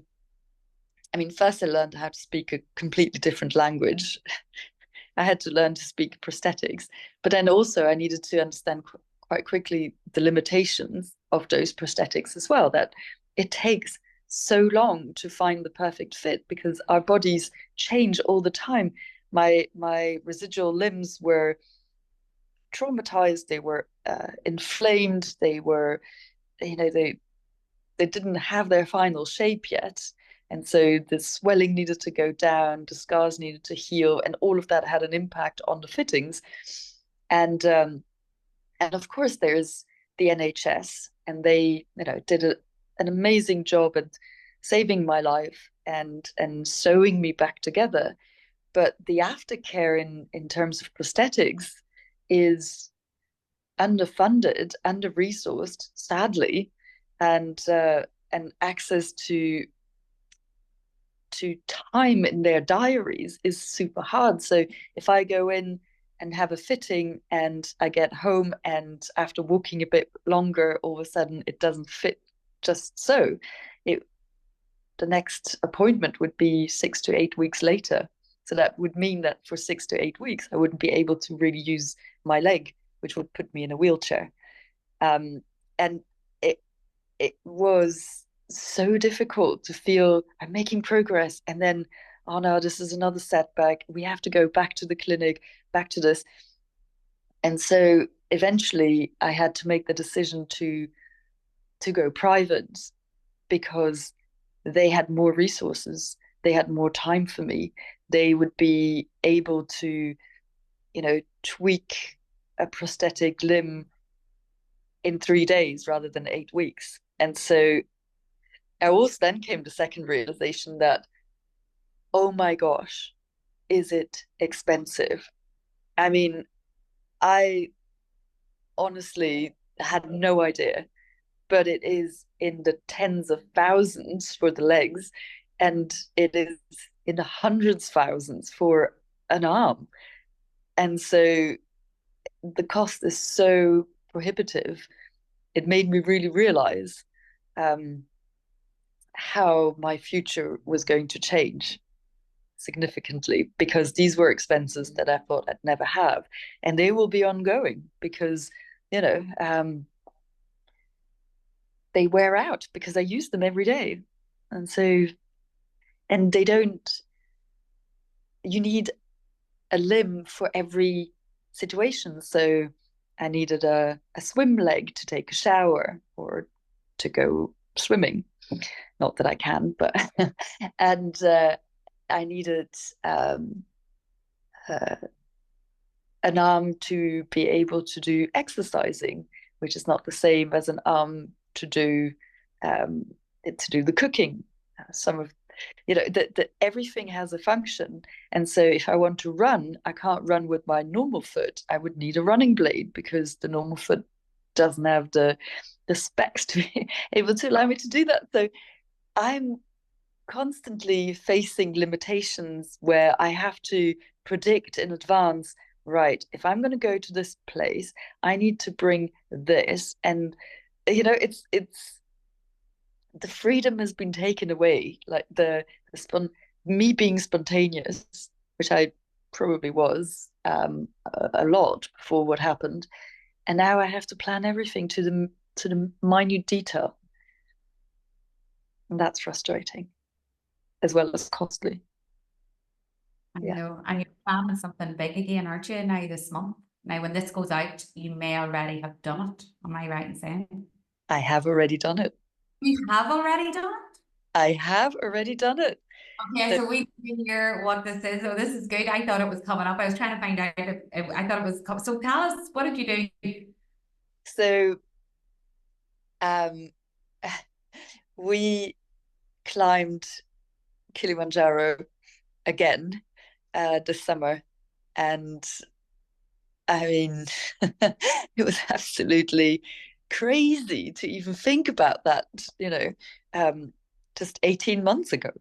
first I learned how to speak a completely different language. I had to learn to speak prosthetics, but then also I needed to understand quite quickly the limitations of those prosthetics as well, that it takes so long to find the perfect fit, because our bodies change all the time. My residual limbs were traumatized, they were inflamed, they were they didn't have their final shape yet. And so the swelling needed to go down, the scars needed to heal, and all of that had an impact on the fittings. And of course, there's the NHS, and they did an amazing job at saving my life and sewing me back together. But the aftercare in terms of prosthetics is underfunded, under-resourced, sadly, and access to time in their diaries is super hard. So if I go in and have a fitting and I get home and after walking a bit longer, all of a sudden it doesn't fit just so, the next appointment would be 6 to 8 weeks later. So that would mean that for 6 to 8 weeks, I wouldn't be able to really use my leg, which would put me in a wheelchair. And it was so difficult to feel I'm making progress, and then, oh no, this is another setback. We have to go back to the clinic, back to this. And so eventually I had to make the decision to go private, because they had more resources, they had more time for me. They would be able to, tweak a prosthetic limb in 3 days rather than 8 weeks. And so I also then came to second realization that, oh my gosh, is it expensive? I mean, I honestly had no idea, but it is in the tens of thousands for the legs, and it is in the hundreds of thousands for an arm. And so the cost is so prohibitive. It made me really realize how my future was going to change significantly, because these were expenses that I thought I'd never have, and they will be ongoing because they wear out because I use them every day. And so, and they don't, you need a limb for every situation. So I needed a swim leg to take a shower or to go swimming. Not that I can, but and I needed an arm to be able to do exercising, which is not the same as an arm to do the cooking. Some of everything has a function, and so if I want to run, I can't run with my normal foot. I would need a running blade because the normal foot doesn't have the specs to be able to allow me to do that. So I'm constantly facing limitations where I have to predict in advance, right, if I'm going to go to this place, I need to bring this. And it's the freedom has been taken away, like me being spontaneous, which I probably was a lot before what happened, and now I have to plan everything to the minute detail, and that's frustrating as well as costly. I know, and you're planning something big again, aren't you, now this month? Now, when this goes out, you may already have done it. Am I right in saying? I have already done it. You have already done it? I have already done it. Okay, so we can hear what this is. So this is good. I thought it was coming up. I was trying to find out if I thought it was so tell us, what did you do? So we climbed Kilimanjaro again this summer, and I mean it was absolutely crazy to even think about that, just 18 months ago.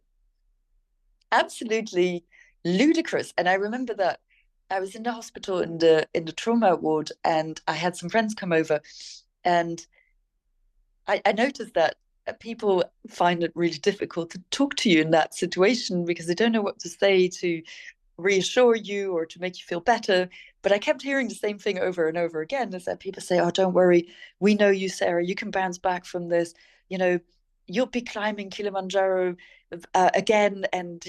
Absolutely ludicrous. And I remember that I was in the hospital in the trauma ward, and I had some friends come over, and I noticed that people find it really difficult to talk to you in that situation because they don't know what to say to reassure you or to make you feel better. But I kept hearing the same thing over and over again, is that people say, oh, don't worry, we know you, Sarah, you can bounce back from this, you'll be climbing Kilimanjaro again. And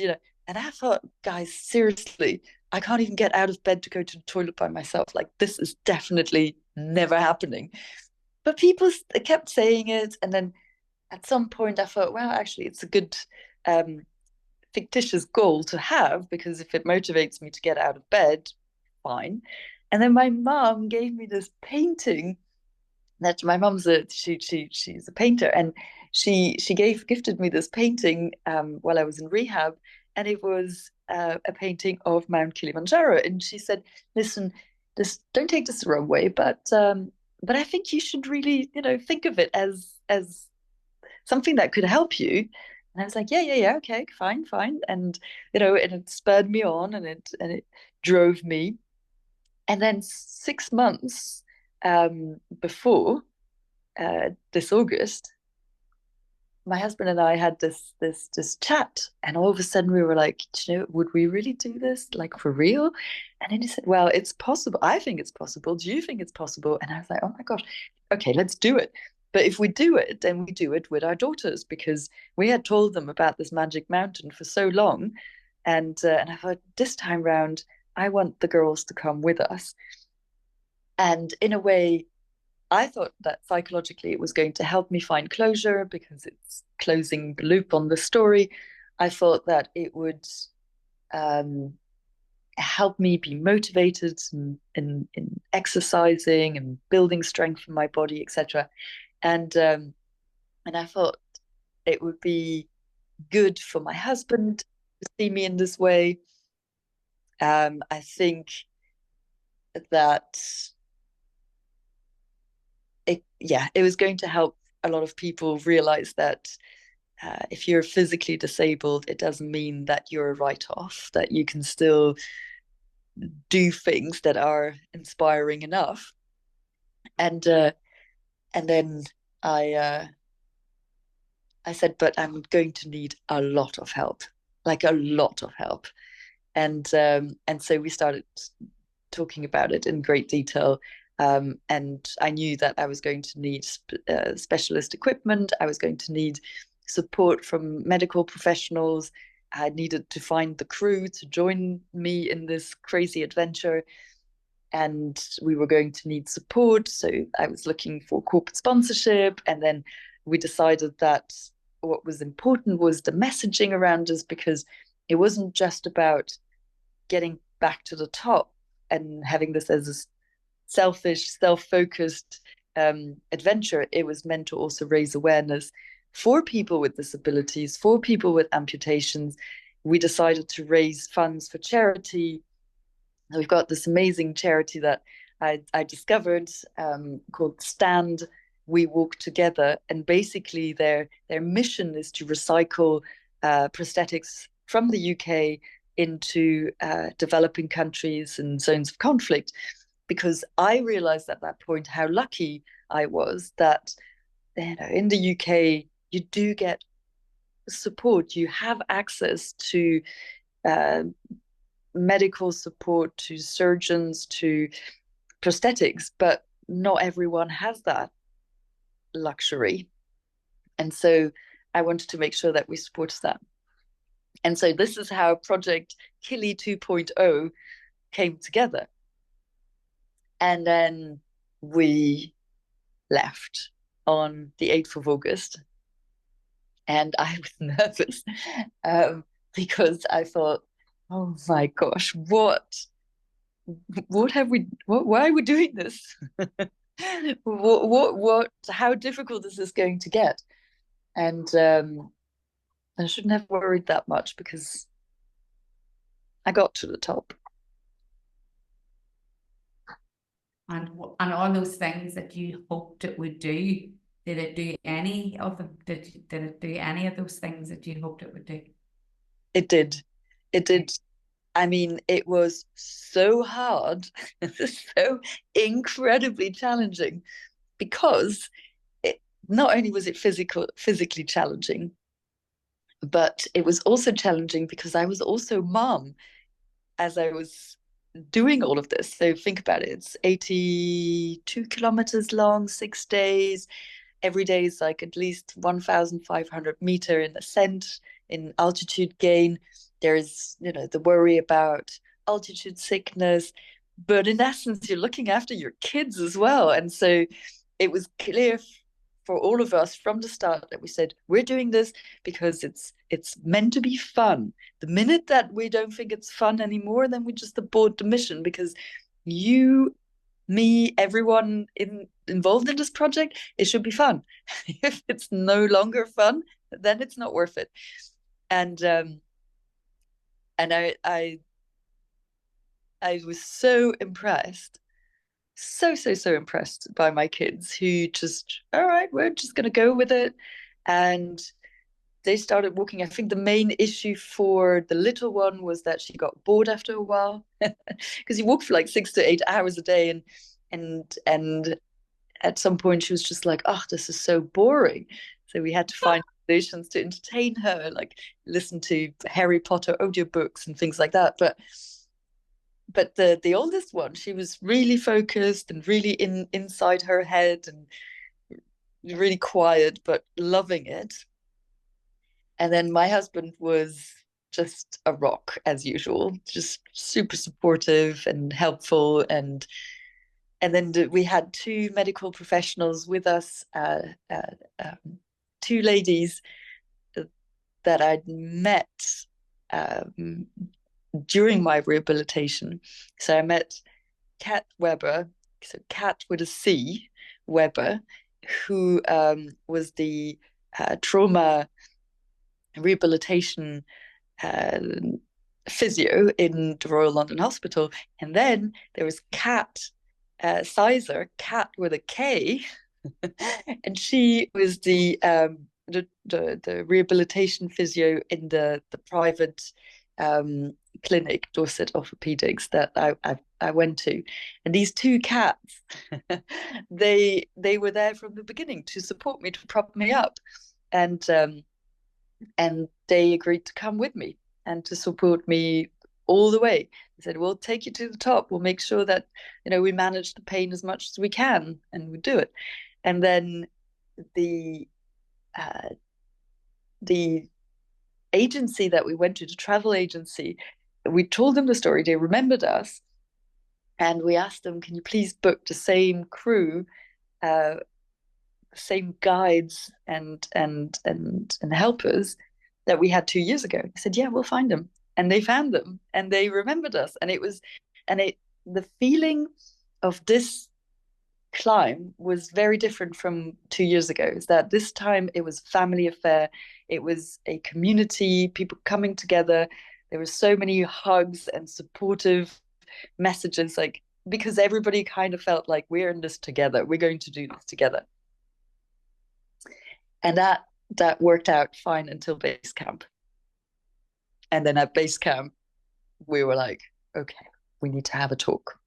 and I thought, guys, seriously, I can't even get out of bed to go to the toilet by myself. Like, this is definitely never happening. but people kept saying it. And then at some point I thought, well, actually, it's a good fictitious goal to have, because if it motivates me to get out of bed, fine. And then my mom gave me this painting that my mom's she's a painter, and she gifted me this painting while I was in rehab, and it was a painting of Mount Kilimanjaro. And she said, "Listen, don't take this the wrong way, but I think you should really, think of it as something that could help you." And I was like, yeah, okay, fine. And and it spurred me on, and it drove me. And then 6 months before this August, my husband and I had this chat, and all of a sudden we were like, would we really do this, like, for real? And then he said, well, it's possible. I think it's possible. Do you think it's possible? And I was like, oh my gosh, okay, let's do it. But if we do it, then we do it with our daughters, because we had told them about this magic mountain for so long. And I thought, this time round, I want the girls to come with us. And in a way, I thought that psychologically it was going to help me find closure, because it's closing the loop on the story. I thought that it would help me be motivated in exercising and building strength in my body, etc. And I thought it would be good for my husband to see me in this way. I think that it was going to help a lot of people realize that if you're physically disabled, it doesn't mean that you're a write-off, that you can still do things that are inspiring enough. And then I said, but I'm going to need a lot of help, like a lot of help. And so we started talking about it in great detail. And I knew that I was going to need specialist equipment. I was going to need support from medical professionals. I needed to find the crew to join me in this crazy adventure. And we were going to need support. So I was looking for corporate sponsorship. And then we decided that what was important was the messaging around us, because it wasn't just about getting back to the top and having this as a selfish, self-focused adventure. It was meant to also raise awareness for people with disabilities, for people with amputations. We decided to raise funds for charity. We've got this amazing charity that I discovered called Stand, We Walk Together. And basically their mission is to recycle prosthetics from the UK into developing countries and zones of conflict. Because I realized at that point how lucky I was that, in the UK, you do get support. You have access to medical support, to surgeons, to prosthetics, but not everyone has that luxury. And so I wanted to make sure that we support that. And so this is how Project Kili 2.0 came together. And then we left on the 8th of August. And I was nervous because I thought, oh my gosh, what have we, why are we doing this? How difficult is this going to get? And I shouldn't have worried that much, because I got to the top. And all those things that you hoped it would do, did it do any of them? Did it do any of those things that you hoped it would do? It did. It did. I mean, it was so hard, so incredibly challenging, because not only was it physically challenging, but it was also challenging because I was also mom as I was doing all of this. So think about it. It's 82 kilometers long, 6 days. Every day is like at least 1,500 meter in ascent, in altitude gain. There is, the worry about altitude sickness, but in essence, you're looking after your kids as well. And so it was clear for all of us from the start that we said, we're doing this because it's meant to be fun. The minute that we don't think it's fun anymore, then we just abort the mission, because you, me, everyone involved in this project, it should be fun. If it's no longer fun, then it's not worth it. And I was so impressed, so impressed by my kids, who just, all right, we're just going to go with it. And they started walking. I think the main issue for the little one was that she got bored after a while, because you walk for like 6 to 8 hours a day, and at some point she was just like, oh, this is so boring. So we had to find solutions to entertain her, like listen to Harry Potter audiobooks and things like that. But the oldest one, she was really focused and really inside her head and really quiet, but loving it. And then my husband was just a rock as usual, just super supportive and helpful. And then we had 2 medical professionals with us, 2 ladies that I'd met during my rehabilitation. So I met Kat Weber, so Kat with a C, Weber, who was the trauma rehabilitation physio in the Royal London Hospital. And then there was Kat Sizer, Kat with a K, and she was the rehabilitation physio in the private clinic, Dorset Orthopedics, that I went to. And these 2 cats, they were there from the beginning to support me, to prop me up, and they agreed to come with me and to support me all the way. They said, we'll take you to the top, we'll make sure that, you know, we manage the pain as much as we can, and we do it. And then the agency that we went to, the travel agency, we told them the story, they remembered us, and we asked them, can you please book the same crew, same guides and helpers that we had 2 years ago? They said, yeah, we'll find them. And they found them, and they remembered us. And the feeling of this climb was very different from 2 years ago. Is that this time it was a family affair, it was a community, people coming together. There were so many hugs and supportive messages, like, because everybody kind of felt like, we're in this together, we're going to do this together. And that worked out fine until base camp. And then at base camp, we were like, okay, we need to have a talk.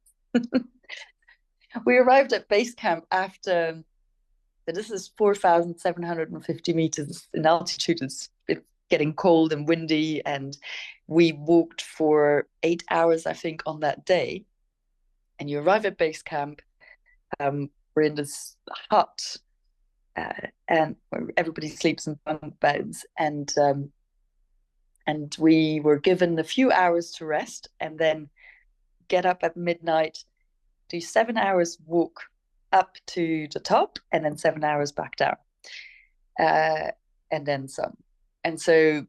We arrived at base camp after, this is 4,750 meters in altitude. It's getting cold and windy, and we walked for 8 hours, I think, on that day. And you arrive at base camp. We're in this hut, and everybody sleeps in bunk beds, and we were given a few hours to rest, and then get up at midnight, do 7 hours walk up to the top, and then 7 hours back down, and then some. And so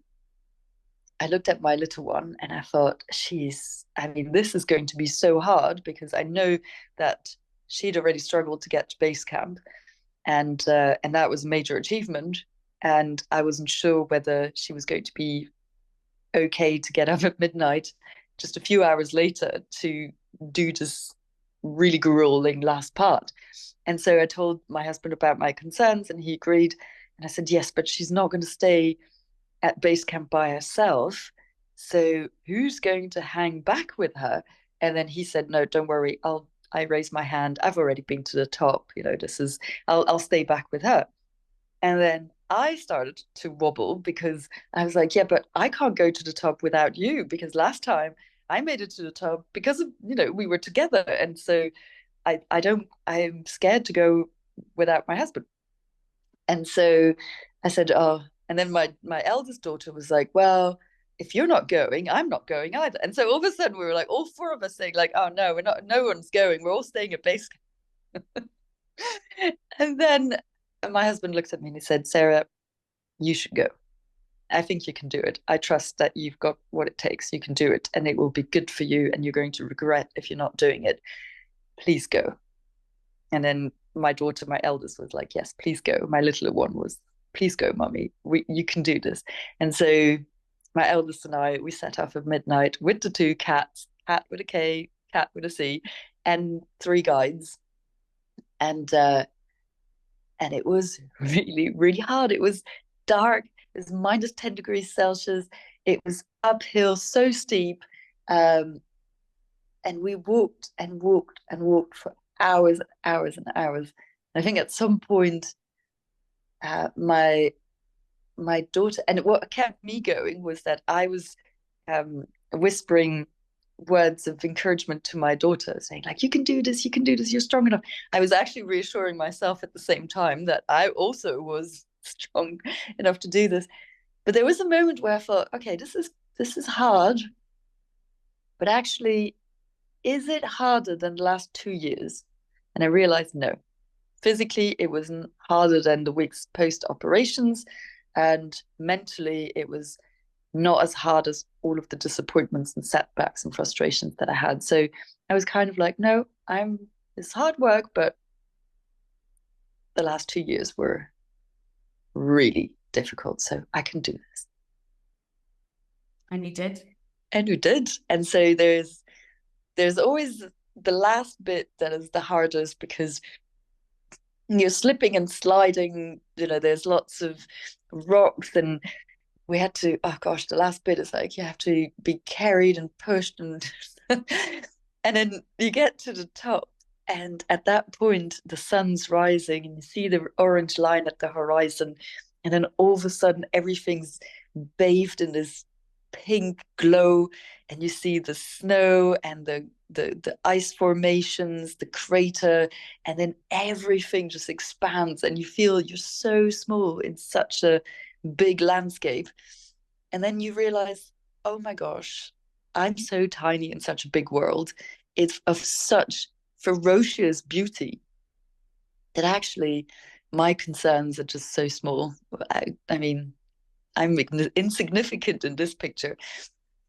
I looked at my little one and I thought, this is going to be so hard, because I know that she'd already struggled to get to base camp, and that was a major achievement. And I wasn't sure whether she was going to be okay to get up at midnight just a few hours later to do this really grueling last part. And so I told my husband about my concerns, and he agreed. And I said, yes, but she's not going to stay at base camp by herself, so who's going to hang back with her? And then he said, no, don't worry, I raised my hand, I've already been to the top, I'll stay back with her. And then I started to wobble, because I was like, yeah, but I can't go to the top without you, because last time I made it to the top because of, we were together. And so I'm scared to go without my husband. And so I said, oh, and then my eldest daughter was like, well, if you're not going, I'm not going either. And so all of a sudden we were like, all 4 of us saying like, oh no, we're not, no one's going, we're all staying at base camp. And then my husband looked at me and he said, Sarah, you should go. I think you can do it. I trust that you've got what it takes. You can do it, and it will be good for you, and you're going to regret if you're not doing it. Please go. And then my daughter, my eldest, was like, yes, please go. My littler one was, please go, mummy. You can do this. And so my eldest and I, we set off at midnight with the 2 cats, cat with a K, cat with a C, and 3 guides. And it was really, really hard. It was dark. It was minus 10 degrees Celsius. It was uphill, so steep. And we walked and walked and walked for hours and hours and hours. I think at some point, my daughter, and what kept me going was that I was whispering words of encouragement to my daughter, saying like, you can do this, you're strong enough. I was actually reassuring myself at the same time that I also was strong enough to do this. But there was a moment where I thought, okay, this is hard, but actually, is it harder than the last 2 years? And I realized no. Physically, it wasn't harder than the weeks post operations, and mentally, it was not as hard as all of the disappointments and setbacks and frustrations that I had. So I was kind of like, no, it's hard work, but the last 2 years were really difficult. So I can do this. And you did. And we did. And so there's always the last bit that is the hardest, because you're slipping and sliding, there's lots of rocks, and we had to, oh gosh, the last bit is like you have to be carried and pushed, and and then you get to the top, and at that point the sun's rising and you see the orange line at the horizon, and then all of a sudden everything's bathed in this pink glow, and you see the snow and the ice formations, the crater, and then everything just expands and you feel you're so small in such a big landscape. And then you realize, oh my gosh, I'm so tiny in such a big world. It's of such ferocious beauty that actually my concerns are just so small. I mean, I'm insignificant in this picture.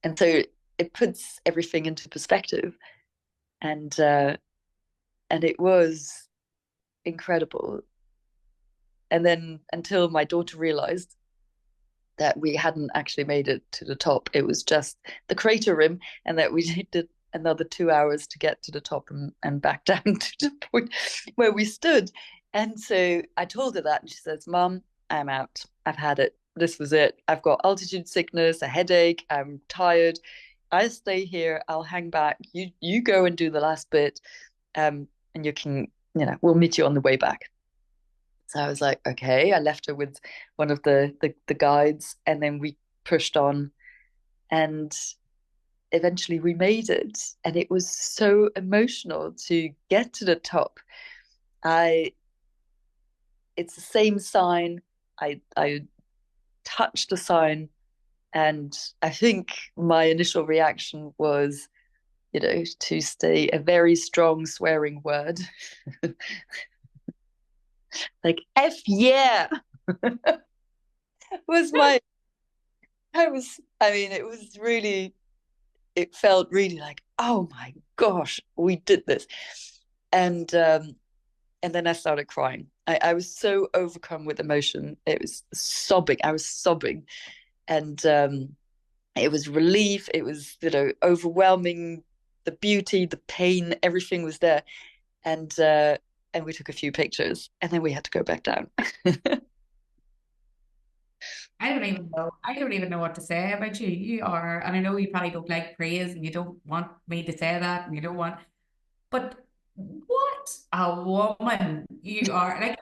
And so it puts everything into perspective. And it was incredible. And then until my daughter realized that we hadn't actually made it to the top, it was just the crater rim, and that we did another 2 hours to get to the top and back down to the point where we stood. And so I told her that, and she says, Mom, I'm out. I've had it. This was it. I've got altitude sickness, a headache. I'm tired. I'll stay here. I'll hang back. You go and do the last bit, and you can, we'll meet you on the way back. So I was like, okay. I left her with one of the guides, and then we pushed on, and eventually we made it. And it was so emotional to get to the top. It's the same sign. I touched the sign, and I think my initial reaction was, to say a very strong swearing word. Like, F yeah. was my, it was really, it felt really like, oh my gosh, we did this. And then I started crying. I was so overcome with emotion. It was sobbing. I was sobbing. And it was relief. It was, overwhelming. The beauty, the pain, everything was there. And we took a few pictures, and then we had to go back down. I don't even know what to say about you. You are, and I know you probably don't like praise, and you don't want me to say that, and you don't want, but what a woman you are. Like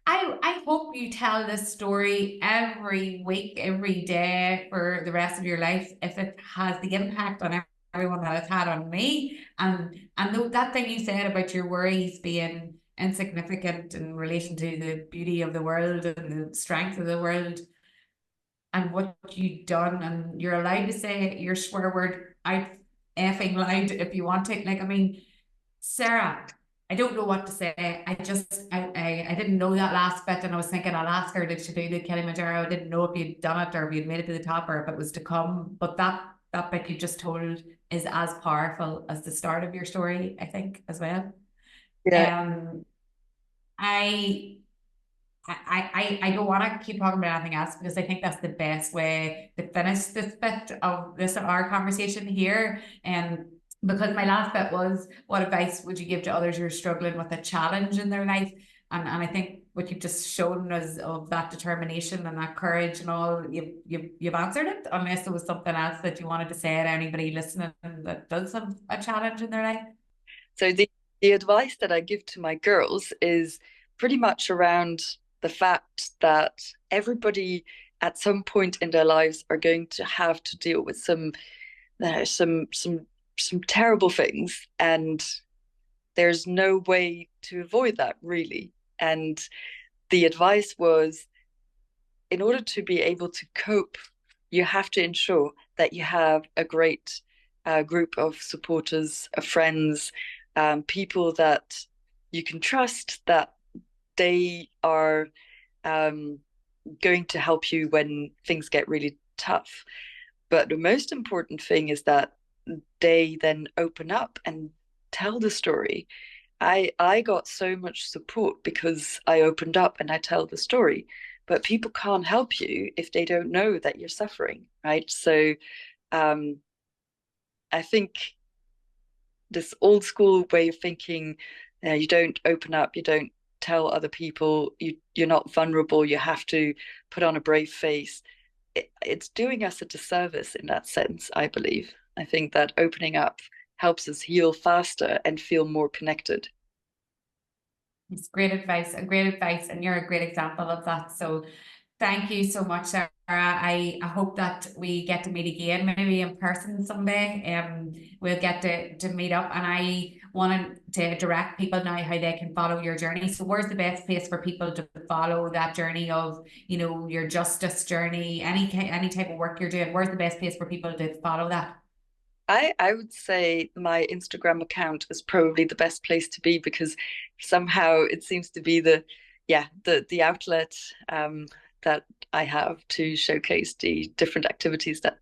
I hope you tell this story every week, every day for the rest of your life, if it has the impact on everyone that it's had on me. And that thing you said about your worries being insignificant in relation to the beauty of the world and the strength of the world and what you've done, and you're allowed to say your swear word out effing loud if you want to. Like, I mean, Sarah, I don't know what to say. I didn't know that last bit, and I was thinking I'll ask her, did she do the Kilimanjaro? I didn't know if you'd done it or if you'd made it to the top or if it was to come. But that bit you just told is as powerful as the start of your story, I think, as well. Yeah. I don't want to keep talking about anything else because I think that's the best way to finish this bit of our conversation here. Because my last bit was, what advice would you give to others who are struggling with a challenge in their life? And I think what you've just shown us of that determination and that courage and all, you've answered it, unless there was something else that you wanted to say to anybody listening that does have a challenge in their life. So the advice that I give to my girls is pretty much around the fact that everybody at some point in their lives are going to have to deal with some terrible things, and there's no way to avoid that, really. And the advice was, in order to be able to cope, you have to ensure that you have a great group of supporters, of friends, people that you can trust, that they are going to help you when things get really tough. But the most important thing is that they then open up and tell the story. I got so much support because I opened up and I tell the story. But people can't help you if they don't know that you're suffering, right? So I think this old school way of thinking, you don't open up, you don't tell other people, you're not vulnerable, you have to put on a brave face. It's doing us a disservice in that sense, I believe. I think that opening up helps us heal faster and feel more connected. It's great advice, and you're a great example of that. So thank you so much, Sarah. I hope that we get to meet again, maybe in person someday. We'll get to meet up, and I wanted to direct people now how they can follow your journey. So where's the best place for people to follow that journey of, your justice journey, any type of work you're doing? Where's the best place for people to follow that? I would say my Instagram account is probably the best place to be, because somehow it seems to be the outlet that I have to showcase the different activities that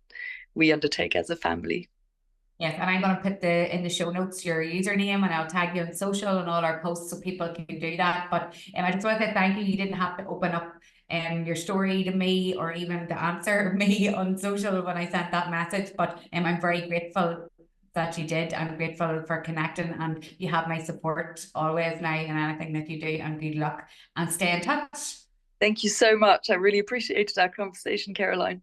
we undertake as a family. Yes, and I'm going to put in the show notes your username, and I'll tag you on social and all our posts so people can do that. But I just want to say thank you. You didn't have to open up your story to me or even to answer me on social when I sent that message. But I'm very grateful that you did. I'm grateful for connecting, and you have my support always now in anything that you do. And good luck, and stay in touch. Thank you so much. I really appreciated our conversation, Caroline.